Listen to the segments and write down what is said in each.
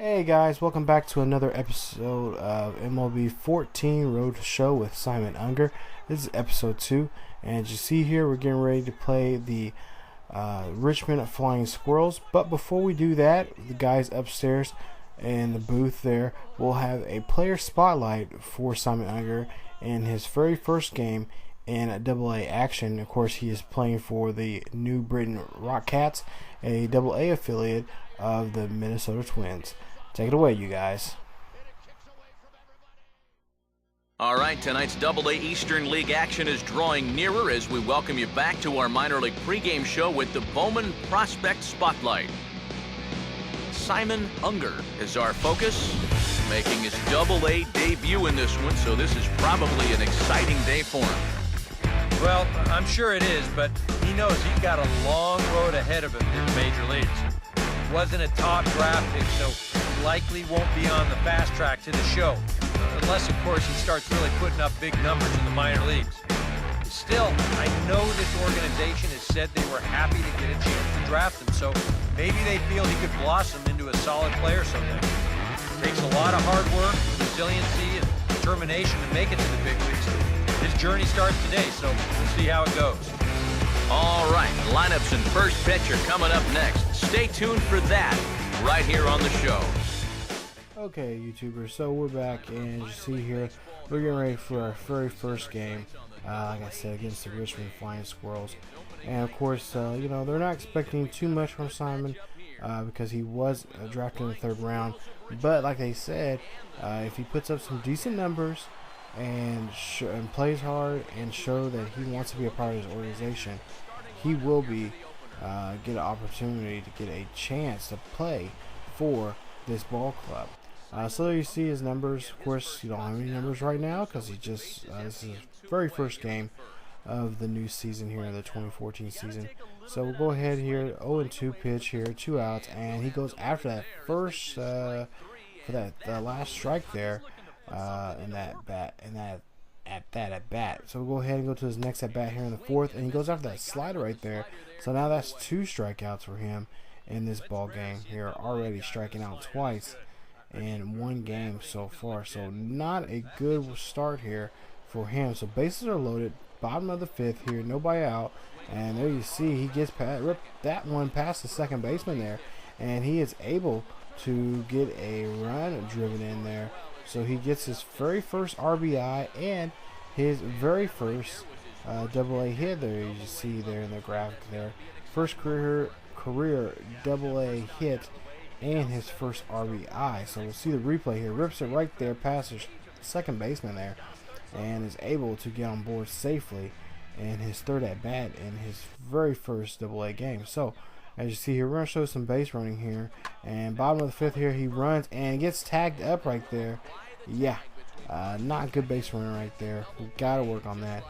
Hey guys, welcome back to another episode of MLB 14 Road to Show with Simon Unger. This is episode 2, and as you see here, we're getting ready to play the Richmond Flying Squirrels. But before we do that, the guys upstairs in the booth there will have a player spotlight for Simon Unger in his very first game in AA action. Of course, he is playing for the New Britain Rockcats, a AA affiliate of the Minnesota Twins. Take it away, you guys. All right, tonight's AA Eastern League action is drawing nearer as we welcome you back to our minor league pregame show with the Bowman Prospect Spotlight. Simon Unger is our focus, making his AA debut in this one, so this is probably an exciting day for him. Well, I'm sure it is, but he knows he's got a long road ahead of him in the major leagues. Wasn't a top draft pick, so likely won't be on the fast track to the show. Unless, of course, he starts really putting up big numbers in the minor leagues. Still, I know this organization has said they were happy to get a chance to draft him, so maybe they feel he could blossom into a solid player someday. It takes a lot of hard work, resiliency, and determination to make it to the big leagues. His journey starts today, so we'll see how it goes. All right, lineups and first pitch are coming up next. Stay tuned for that right here on the show. Okay, YouTubers, so we're back, and as you see here, we're getting ready for our very first game, like I said, against the Richmond Flying Squirrels. And of course, you know, they're not expecting too much from Simon because he was drafted in the third round. But like they said, if he puts up some decent numbers and plays hard and show that he wants to be a part of his organization, he will be get an opportunity to get a chance to play for this ball club. So there you see his numbers. Of course, you don't have any numbers right now because he just this is his very first game of the new season here in the 2014 season. So we'll go ahead here, 0-2 pitch here, 2 outs, and he goes after that first for that last strike there in that at bat. So we'll go ahead and go to his next at bat here in the fourth, and he goes after that slider right there. So now that's 2 strikeouts for him in this ball game here, already striking out twice in one game so far. So not a good start here for him. So bases are loaded, bottom of the fifth here, nobody out, and there you see he gets ripped that one past the second baseman there, and he is able to get a run driven in there. So he gets his very first RBI and his very first AA hit there. You see there in the graphic there, first career AA hit and his first RBI. So we'll see the replay here. Rips it right there past his second baseman there, and is able to get on board safely in his third at bat in his very first AA game. So as you see here, we're going to show some base running here, and bottom of the fifth here, he runs and gets tagged up right there. Yeah, not good base running right there. We got to work on that.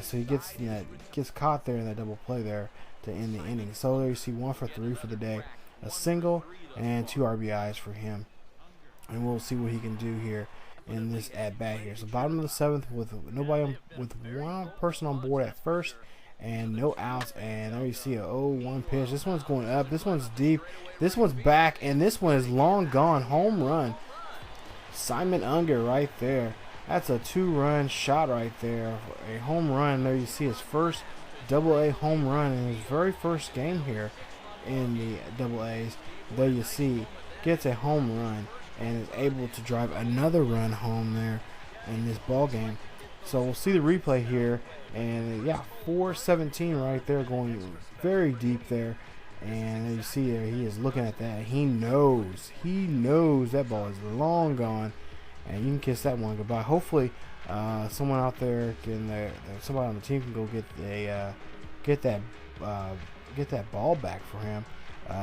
So he gets caught there in that double play there to end the inning. So there you see 1 for 3 for the day, a single and 2 RBIs for him, and we'll see what he can do here in this at bat here. So bottom of the seventh with nobody with one person on board at first and no outs, and there you see a 0-1 pitch. This one's going up, this one's deep, this one's back, and this one is long gone. Home run. Simon Unger right there. That's a 2-run shot right there, a home run. There you see his first AA home run in his very first game here in the AA's. There you see gets a home run and is able to drive another run home there in this ball game. So we'll see the replay here, and yeah, 417 right there, going very deep there. And you see there, he is looking at that. He knows that ball is long gone, and you can kiss that one goodbye. Hopefully, someone out there somebody on the team can go get that ball back for him,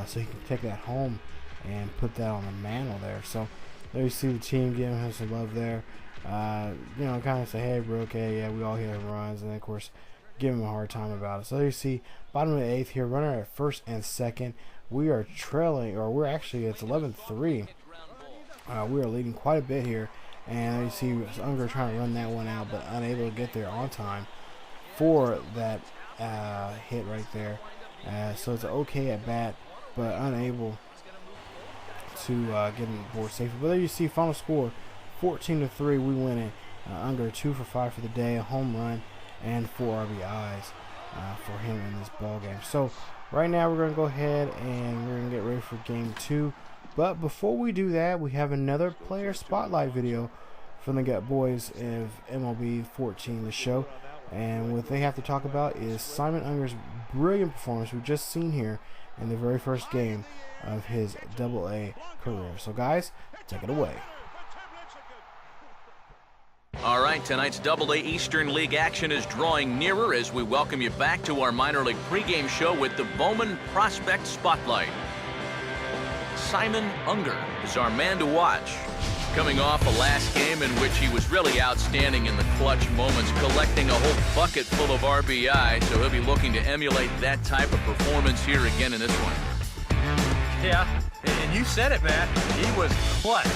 so he can take that home and put that on the mantle there. So there you see the team giving him some love there. You know, kind of say, hey, bro, okay, yeah, we all hit runs, and of course, give him a hard time about it. So there you see, bottom of the eighth here, runner at first and second. We are trailing, or we're actually, it's 11-3. We are leading quite a bit here, and you see Unger trying to run that one out, but unable to get there on time for that hit right there. So it's an okay at bat, but unable to get on board safely. But there you see, final score 14-3. We win it. Unger 2 for 5 for the day, a home run, and 4 RBIs for him in this ball game. So right now we're going to go ahead and we're going to get ready for game 2. But before we do that, we have another player spotlight video from the Gut Boys of MLB 14, the show. And what they have to talk about is Simon Unger's brilliant performance we've just seen here in the very first game of his AA career. So guys, take it away. All right, tonight's AA Eastern League action is drawing nearer as we welcome you back to our minor league pregame show with the Bowman Prospect Spotlight. Simon Unger is our man to watch. Coming off a last game in which he was really outstanding in the clutch moments, collecting a whole bucket full of RBI, so he'll be looking to emulate that type of performance here again in this one. Yeah, and you said it, Matt. He was clutch.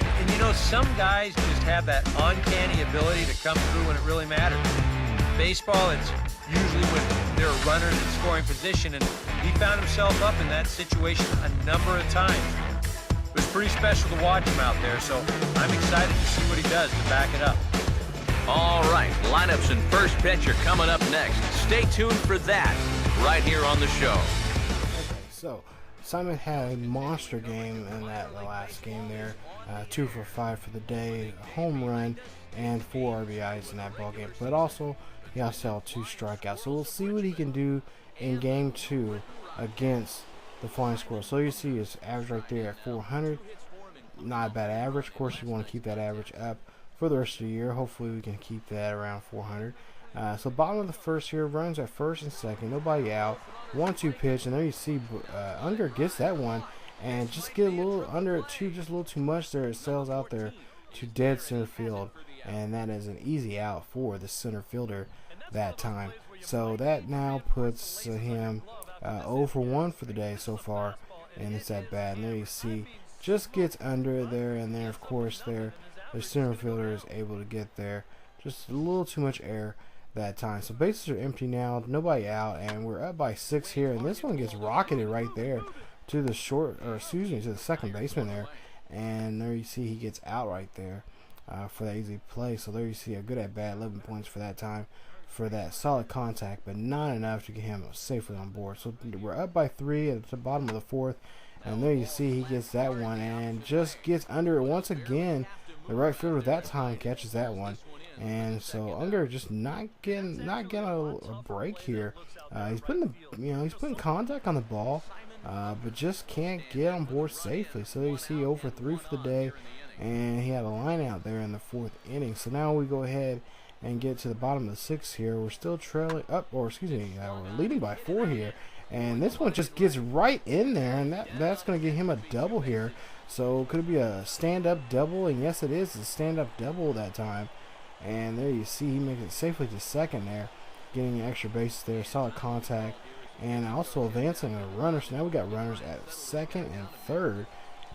And you know, some guys just have that uncanny ability to come through when it really matters. Baseball, it's usually when there are runners in scoring position, and he found himself up in that situation a number of times. It was pretty special to watch him out there, so I'm excited to see what he does to back it up. All right, lineups and first pitch are coming up next. Stay tuned for that right here on the show. Okay, so Simon had a monster game in the last game there. 2 for 5 for the day, a home run, and 4 RBIs in that ball game. But also, he also held 2 strikeouts. So we'll see what he can do in game 2 against the Flying Squirrels. So you see his average right there at 400. Not a bad average. Of course, you want to keep that average up for the rest of the year. Hopefully, we can keep that around 400. So bottom of the first here, runs at first and second, nobody out. 1-2 pitch, and there you see Unger gets that one and just get a little under it too, just a little too much there. It sails out there to dead center field, and that is an easy out for the center fielder that time. So that now puts him 0 for 1 for the day so far, and it's that bad. And there you see, just gets under there, and then of course the center fielder is able to get there. Just a little too much air that time. So bases are empty now, nobody out, and we're up by 6 here, and this one gets rocketed right there to the to the second baseman there, and there you see he gets out right there for that easy play. So there you see a good at bat, 11 points for that time, for that solid contact, but not enough to get him safely on board. So we're up by 3 at the bottom of the 4th, and there you see he gets that one and just gets under it once again. The right fielder that time catches that one. And so Unger just not getting a break here. He's putting contact on the ball, but just can't get on board safely. So you see 0 for 3 for the day, and he had a line out there in the 4th inning. So now we go ahead and get to the bottom of the 6th here. We're still trailing up, or excuse me, we're leading by 4 here, and this one just gets right in there, and that's going to get him a double here. So could it be a stand-up double? And yes, it is a stand-up double that time. And there you see he makes it safely to second there, getting extra bases there, solid contact, and also advancing a runner. So now we got runners at second and third,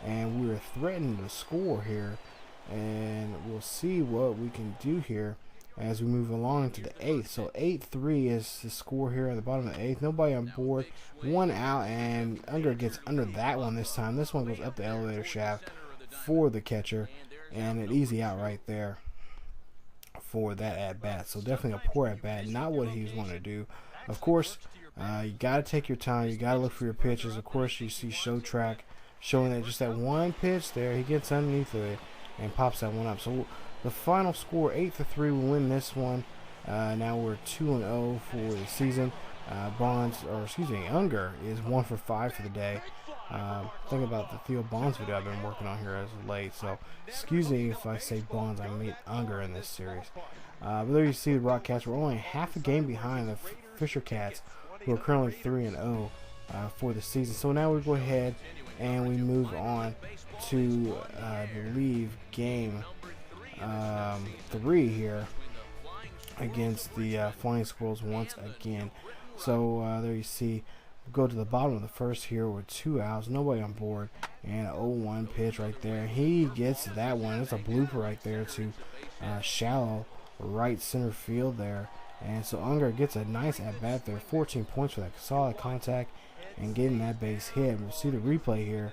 and we're threatening to score here, and we'll see what we can do here as we move along to the 8th. So 8-3 is the score here at the bottom of the 8th. Nobody on board, 1 out, and Unger gets under that one this time. This one goes up the elevator shaft for the catcher, and an easy out right there for that at bat. So definitely a poor at bat, not what he's wanting to do. Of course, you got to take your time. You got to look for your pitches. Of course, you see Show Track showing that just that one pitch there, he gets underneath of it and pops that one up. So the final score 8-3. We win this one. Now we're 2-0 for the season. Unger is 1 for 5 for the day. Think about the Theo Bonds video I've been working on here as of late, so excuse me if I say Bonds, I mean Unger in this series. But there you see the Rock Cats. We're only half a game behind the Fisher Cats, who are currently 3-0 for the season. So now we go ahead and we move on to, I believe, game 3 here against the Flying Squirrels once again. So there you see, go to the bottom of the first here with 2 outs, nobody on board, and an 0-1 pitch right there. He gets that one. It's a blooper right there to shallow right center field there. And so Unger gets a nice at-bat there, 14 points for that solid contact and getting that base hit. We'll see the replay here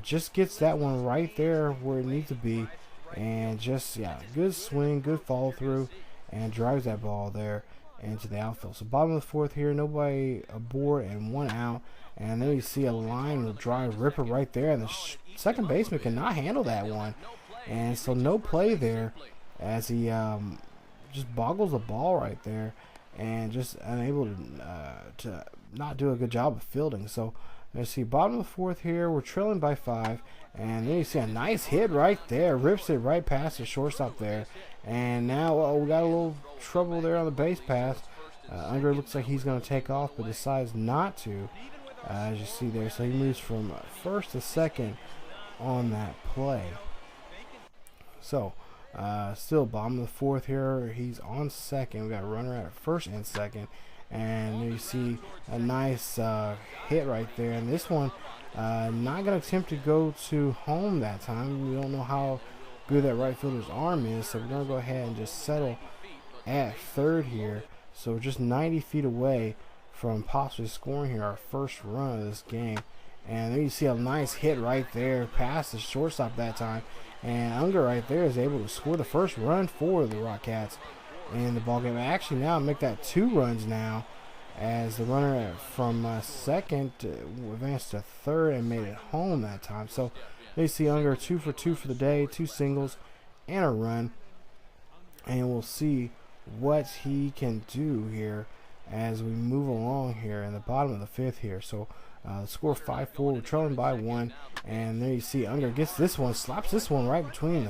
just gets that one right there where it needs to be, and just, yeah, good swing, good follow through, and drives that ball there into the outfield. So bottom of the fourth here, nobody aboard and one out, and then you see a line drive ripper right there, and the second baseman cannot handle that one, and so no play there as he just boggles the ball right there, and just unable to not do a good job of fielding. So let's see, bottom of the fourth here, we're trailing by 5, and then you see a nice hit right there, rips it right past the shortstop there, and now we got a little trouble there on the base pass. Unger looks like he's going to take off, but decides not to, as you see there. So he moves from first to second on that play. So still bottom of the fourth here, he's on second. We got a runner at first and second, and you see a nice hit right there, and this one not going to attempt to go to home that time. We don't know how good that right fielder's arm is, so we're going to go ahead and just settle at third here. So we're just 90 feet away from possibly scoring here our first run of this game. And then you see a nice hit right there past the shortstop that time, and Unger right there is able to score the first run for the Rockcats in the ballgame. Actually now make that 2 runs now, as the runner from second advanced to third and made it home that time. So you see Unger 2 for 2 for the day, 2 singles and a run, and we'll see what he can do here as we move along here in the bottom of the 5th here. So the score 5-4, we're trailing by 1, and there you see Unger gets this one, slaps this one right between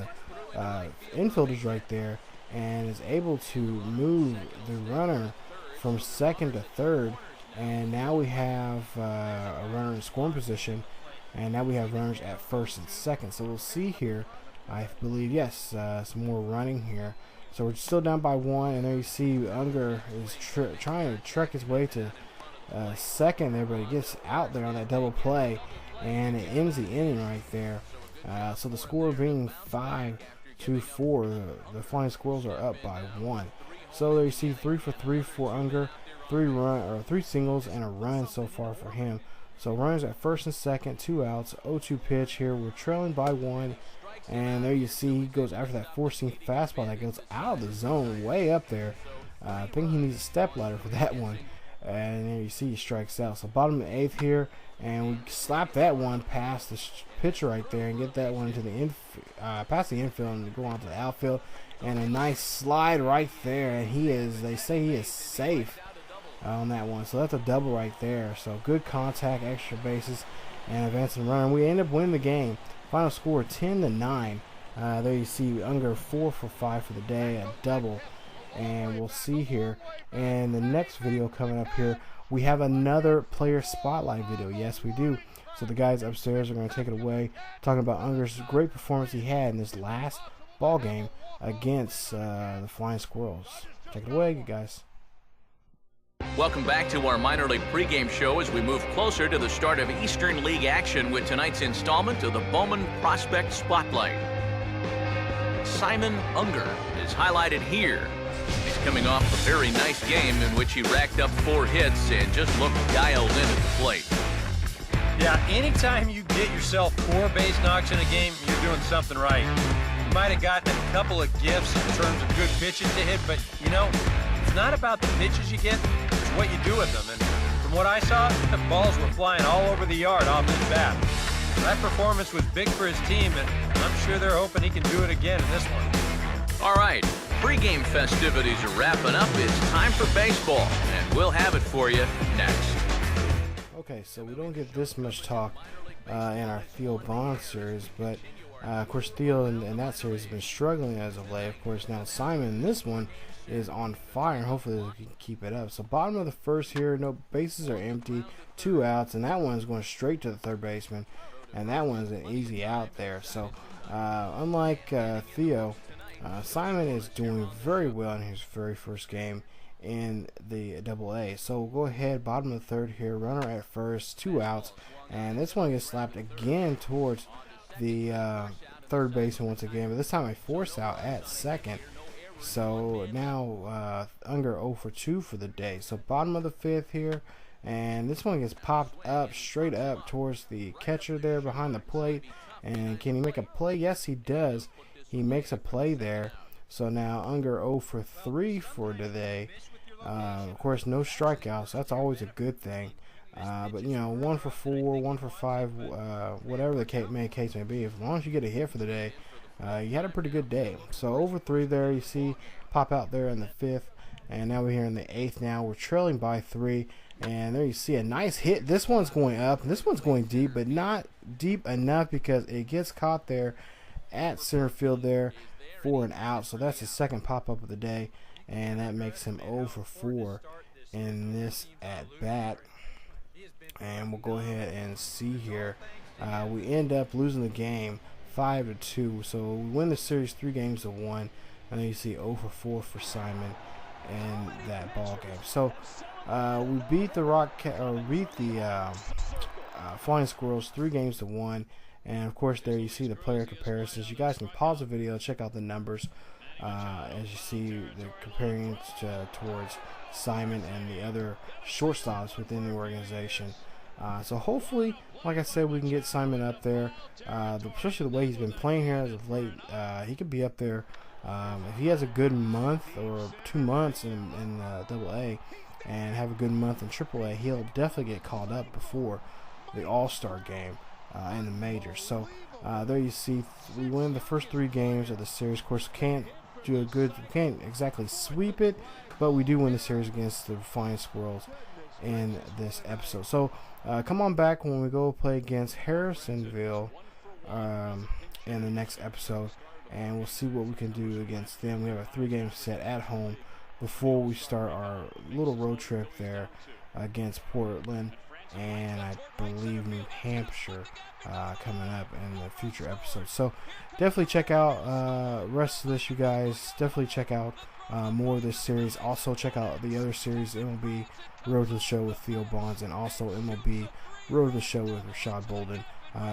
the infielders right there, and is able to move the runner from second to third, and now we have a runner in scoring position, and now we have runners at first and second. So we'll see here, I believe, yes, some more running here. So we're still down by 1, and there you see Unger is trying to trek his way to second there, but he gets out there on that double play, and it ends the inning right there. So the score being 5-4, the Flying Squirrels are up by 1. So there you see 3 for 3 for Unger, 3 singles and a run so far for him. So runners at first and second, 2 outs, 0-2 pitch here. We're trailing by 1. And there you see he goes after that 4-seam fastball that goes out of the zone way up there. I think he needs a step ladder for that one. And there you see he strikes out. So bottom of the 8th here, and we slap that one past the pitcher right there and get that one to the past the infield and go on to the outfield. And a nice slide right there, and they say he is safe on that one. So that's a double right there. So good contact, extra bases, and advancing runner. And we end up winning the game. Final score 10-9. There you see Unger 4 for 5 for the day, a double. And we'll see here in the next video coming up here, we have another player spotlight video. Yes, we do. So the guys upstairs are going to take it away, talking about Unger's great performance he had in this last ball game against the Flying Squirrels. Take it away, you guys. Welcome back to our minor league pregame show as we move closer to the start of Eastern League action with tonight's installment of the Bowman Prospect Spotlight. Simon Unger is highlighted here. He's coming off a very nice game in which he racked up 4 hits and just looked dialed in at the plate. Yeah, anytime you get yourself 4 base knocks in a game, you're doing something right. You might have gotten a couple of gifts in terms of good pitches to hit, but, you know, it's not about the pitches you get, it's what you do with them. And from what I saw, the balls were flying all over the yard off his bat. That performance was big for his team, and I'm sure they're hoping he can do it again in this one. All right, pregame festivities are wrapping up. It's time for baseball, and we'll have it for you next. Okay, so we don't get this much talk in our Theo Bond series, but of course Theo in that series has been struggling as of late. Of course now Simon in this one is on fire, and hopefully he can keep it up. So bottom of the 1st here, no bases are empty, 2 outs, and that one's going straight to the third baseman, and that one's an easy out there. So unlike Theo, Simon is doing very well in his very first game in the AA. So we'll go ahead, bottom of the 3rd here, runner at first, 2 outs, and this one gets slapped again towards the third baseman once again, but this time a force out at second. So now Unger 0 for 2 for the day. So bottom of the 5th here, and this one gets popped up straight up towards the catcher there behind the plate. And can he make a play? Yes, he does. He makes a play there. So now Unger 0 for 3 for today. Of course, no strikeouts. That's always a good thing. But, you know, 1 for 4, 1 for 5, whatever the case may be. As long as you get a hit for the day, you had a pretty good day. So over 3 there, you see pop out there in the 5th. And now we're here in the 8th now. We're trailing by 3. And there you see a nice hit. This one's going up. This one's going deep, but not deep enough because it gets caught there at center field there for an out. So that's the second pop-up of the day. And that makes him 0 for 4 in this at-bat. And we'll go ahead and see here. We end up losing the game 5-2. So we win the series 3 games to 1. And then you see 0 for 4 for Simon in that ball game. So we beat the Flying Squirrels 3 games to 1. And of course there you see the player comparisons. You guys can pause the video, check out the numbers as you see the comparing towards Simon and the other shortstops within the organization. So hopefully, like I said, we can get Simon up there, especially the way he's been playing here as of late. He could be up there if he has a good month or 2 months in AA and have a good month in AAA. He'll definitely get called up before the All-Star game in the majors. So there you see we win the first 3 games of the series. Of course, can't exactly sweep it, but we do win the series against the Flying Squirrels in this episode. So come on back when we go play against Harrisonville in the next episode, and we'll see what we can do against them. We have a 3-game set at home before we start our little road trip there against Portland and I believe New Hampshire coming up in the future episodes. So definitely check out rest of this, you guys. Definitely check out more of this series. Also check out the other series, MLB Road to the Show with Theo Bonds, and also MLB Road to the Show with Rashad Bolden.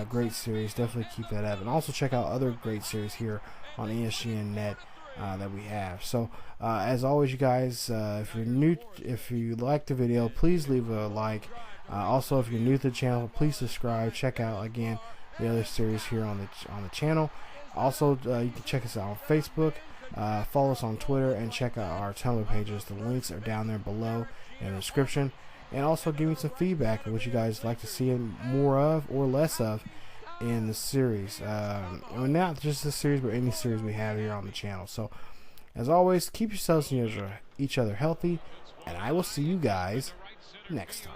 Great series. Definitely keep that up. And also check out other great series here on ESGNet that we have. So as always, you guys, if you like the video, please leave a like. Also, if you're new to the channel, please subscribe. Check out again the other series here on the channel. Also, you can check us out on Facebook, follow us on Twitter, and check out our Tumblr pages. The links are down there below in the description. And also give me some feedback on what you guys like to see more of or less of in the series. And not just this series, but any series we have here on the channel. So, as always, keep yourselves and each other healthy, and I will see you guys next time.